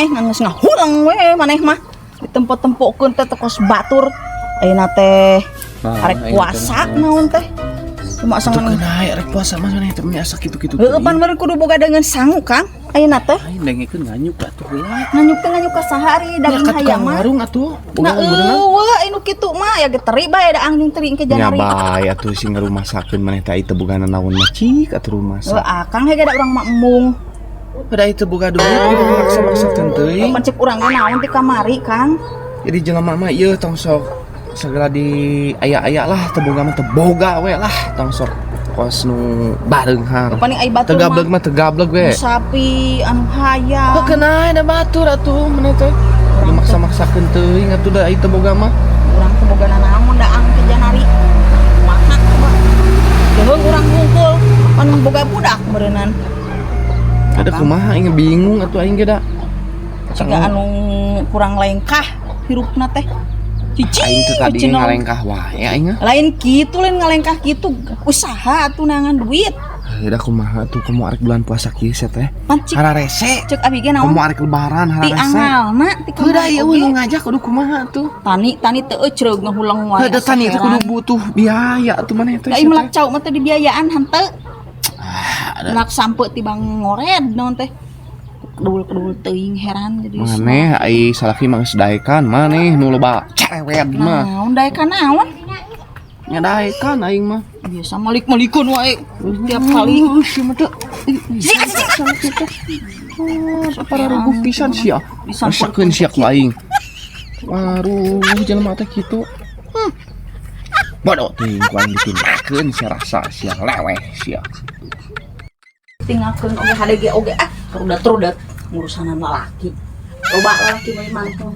maneh ngan geus ngahulang we maneh mah ditempo-tempokeun teh kos batur ayeuna teh arek puasa naon teh cuma sangan naik rek puasa mah maneh teh asa kitu-kitu heueuh pan meureun kudu boga dengan sangu Kang ayeuna teh aing dengekeun nganyuk atuh heula nganyuk ka sahari daging hayam mah warung atuh nah eueuh anu kitu mah ya geteri bae da anjing teri engke janari bae atuh sing ngarumasakeun maneh teh teu bogana naon mah cik atuh rumasak akang hege da urang mah embung pada itu boga duit gitu maksa-maksakeun teuing pancik urang ge naon ti kamari Kang jadi jelema mah ieu tong sok segala di aya-aya lah teu boga mah teu boga we lah tong sok kos nu bareng har paling ai batur tegableg mah tegableg we sapi anu hayam heuh kenah da batur atuh maneh teh maksa-maksakeun teuing atuh da ai teu boga mah urang teu boga naon da ang teh janari kumaha coba jeung urang hungkul anu boga budak beureunan ada kumaha aing bingung atuh aing ge da ciga anu kurang lengkah hirupna teh cici aing teh tadi ngalengkah wae aing lain kitu lain ngalengkah kitu usaha atuh nangan duit da kumaha tuh kamu arek bulan puasa kieu teh pancik hararese cek abi ge naon kamu arek lebaran ti hararese angalna ti heuh ieu nu ngajak kudu kumaha tuh tani teu eceug ngahulang wae heuh tani teh kudu butuh biaya atuh maneh teh da ieu melak cau mah teh dibiayaan henteu nak sampe ti bang ngored naon teh kedul teuing heran jadi maneh ai salaki mah geus daekan maneh nu loba cerewet mah naon daekan naon nyadaekan aing mah biasa malik-malikun wae tiap kali si mah teh sapara ribu pisan sia masakeun sia ku aing waruh jelema teh kitu bodoh teuing ku aing ditindakeun sia rasa sia leweh sia tinggalkeun oge hadege oge terudat ngurusanan lalaki loba lalaki mah mantong